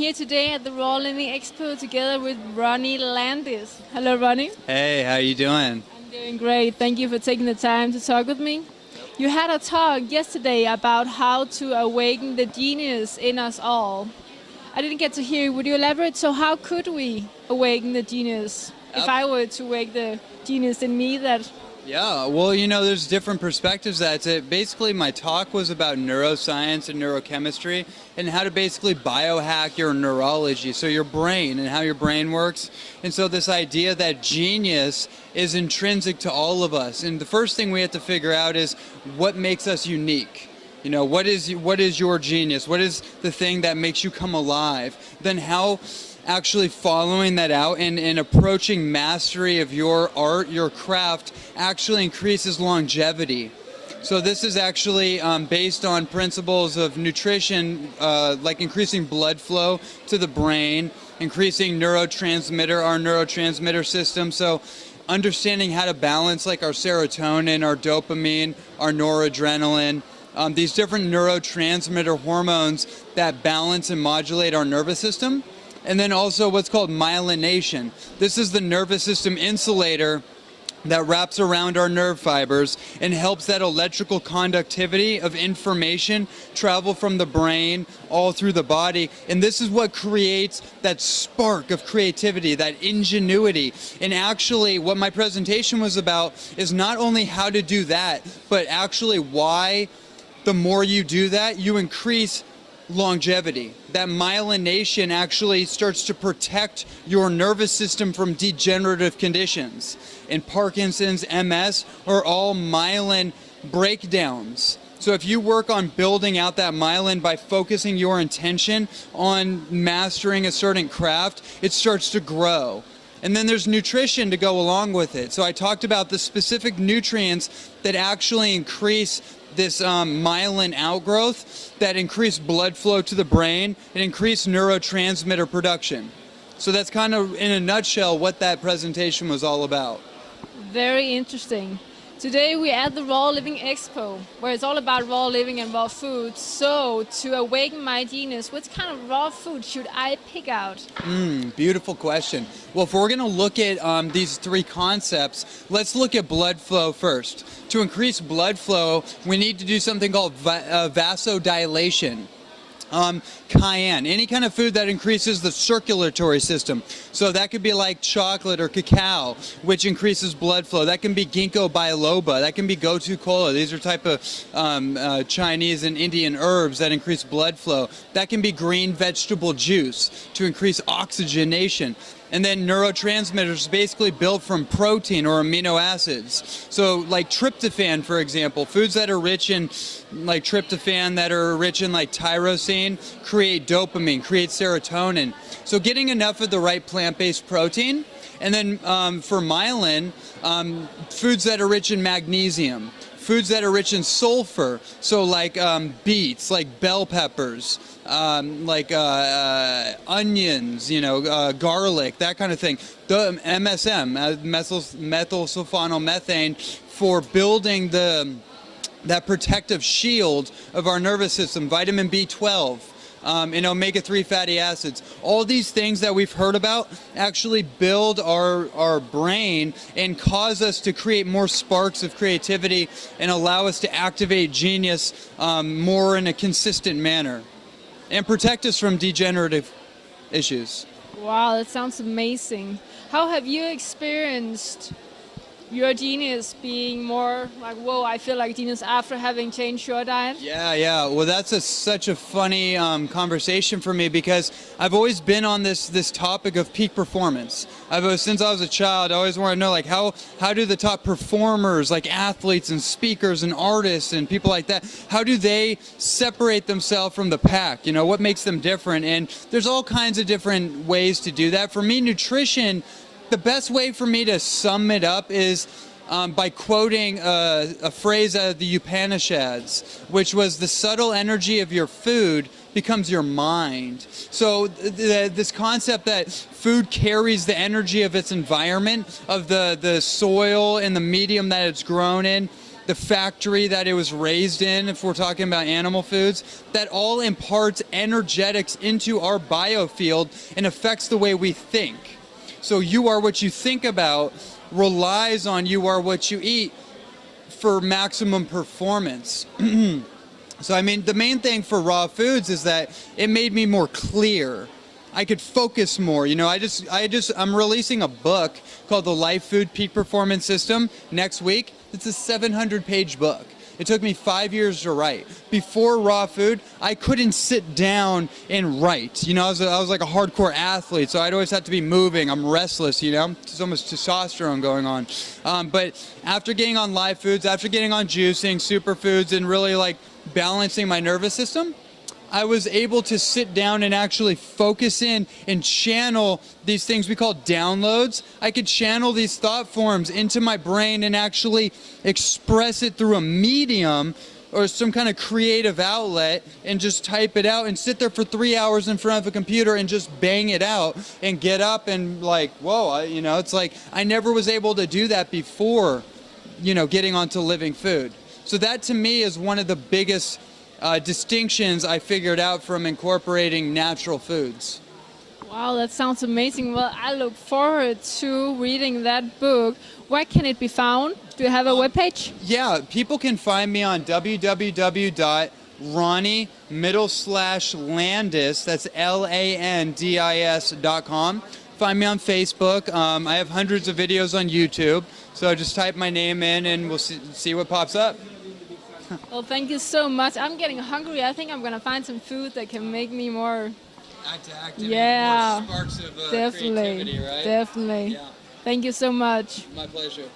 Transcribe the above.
here today at the Raw Living Expo together with Ronnie Landis. Hello, Ronnie. Hey, how you doing? I'm doing great. Thank you for taking the time to talk with me. You had a talk yesterday about how to awaken the genius in us all. I didn't get to hear you. Would you elaborate? So how could we awaken the genius? If I were to wake the genius in me that... Yeah, well, there's different perspectives. That's it. Basically, my talk was about neuroscience and neurochemistry and how to basically biohack your neurology, so your brain and how your brain works. And so this idea that genius is intrinsic to all of us. And the first thing we have to figure out is what makes us unique. What is your genius? What is the thing that makes you come alive? Then how actually following that out and approaching mastery of your art, your craft, actually increases longevity. So this is actually based on principles of nutrition, like increasing blood flow to the brain, increasing our neurotransmitter system. So understanding how to balance like our serotonin, our dopamine, our noradrenaline, these different neurotransmitter hormones that balance and modulate our nervous system. And then also what's called myelination. This is the nervous system insulator that wraps around our nerve fibers and helps that electrical conductivity of information travel from the brain all through the body. And this is what creates that spark of creativity, that ingenuity. And actually what my presentation was about is not only how to do that, but actually why the more you do that, you increase longevity. That myelination actually starts to protect your nervous system from degenerative conditions. And Parkinson's, MS are all myelin breakdowns. So if you work on building out that myelin by focusing your intention on mastering a certain craft, it starts to grow. And then there's nutrition to go along with it. So I talked about the specific nutrients that actually increase this myelin outgrowth, that increase blood flow to the brain and increase neurotransmitter production. So that's kind of, in a nutshell, what that presentation was all about. Very interesting. Today we're at the Raw Living Expo, where it's all about raw living and raw food. So to awaken my genius, what kind of raw food should I pick out? Beautiful question. Well, if we're going to look at these three concepts, let's look at blood flow first. To increase blood flow, we need to do something called vasodilation. Cayenne, any kind of food that increases the circulatory system. So that could be like chocolate or cacao, which increases blood flow. That can be ginkgo biloba. That can be gotu kola. These are type of Chinese and Indian herbs that increase blood flow. That can be green vegetable juice to increase oxygenation. And then neurotransmitters basically built from protein or amino acids. So like tryptophan, for example, foods that are rich in like tryptophan, that are rich in like tyrosine, create dopamine, create serotonin. So getting enough of the right plant-based protein. And then for myelin, foods that are rich in magnesium. Foods that are rich in sulfur, so like beets, like bell peppers, like onions, garlic, that kind of thing. The MSM, methylsulfonylmethane, for building that protective shield of our nervous system. Vitamin B12. And omega-3 fatty acids. All these things that we've heard about actually build our brain and cause us to create more sparks of creativity and allow us to activate genius more in a consistent manner and protect us from degenerative issues. Wow, that sounds amazing. How have you experienced your genius being more like, whoa, I feel like genius after having changed your diet? Yeah. Well, that's such a funny conversation for me, because I've always been on this topic of peak performance. Since I was a child, I always want to know, like, how do the top performers, like athletes and speakers and artists and people like that, how do they separate themselves from the pack? What makes them different? And there's all kinds of different ways to do that. For me, nutrition, the best way for me to sum it up is by quoting a phrase out of the Upanishads, which was, the subtle energy of your food becomes your mind. So this concept that food carries the energy of its environment, of the soil and the medium that it's grown in, the factory that it was raised in, if we're talking about animal foods, that all imparts energetics into our biofield and affects the way we think. So you are what you think about relies on you are what you eat for maximum performance. So I mean, the main thing for raw foods is that it made me more clear. I could focus more. You know, I'm releasing a book called The Life Food Peak Performance System next week. It's a 700-page book. It took me 5 years to write. Before raw food, I couldn't sit down and write. You know, I was like a hardcore athlete, so I'd always have to be moving. I'm restless, you know? There's almost testosterone going on. But after getting on live foods, after getting on juicing, superfoods, and really like balancing my nervous system, I was able to sit down and actually focus in and channel these things we call downloads. I could channel these thought forms into my brain and actually express it through a medium or some kind of creative outlet and just type it out and sit there for 3 hours in front of a computer and just bang it out and get up and like, whoa, you know, it's like I never was able to do that before, you know, getting onto living food. So that to me is one of the biggest distinctions I figured out from incorporating natural foods. Wow, that sounds amazing. Well, I look forward to reading that book. Where can it be found? Do you have a webpage? Yeah, people can find me on www.Ronnie_Landis, that's LANDIS.com. Find me on Facebook. I have hundreds of videos on YouTube, so just type my name in and we'll see what pops up. Well, thank you so much. I'm getting hungry. I think I'm going to find some food that can make me more... Active, yeah, more sparks of definitely, creativity, right? Definitely. Yeah. Thank you so much. My pleasure.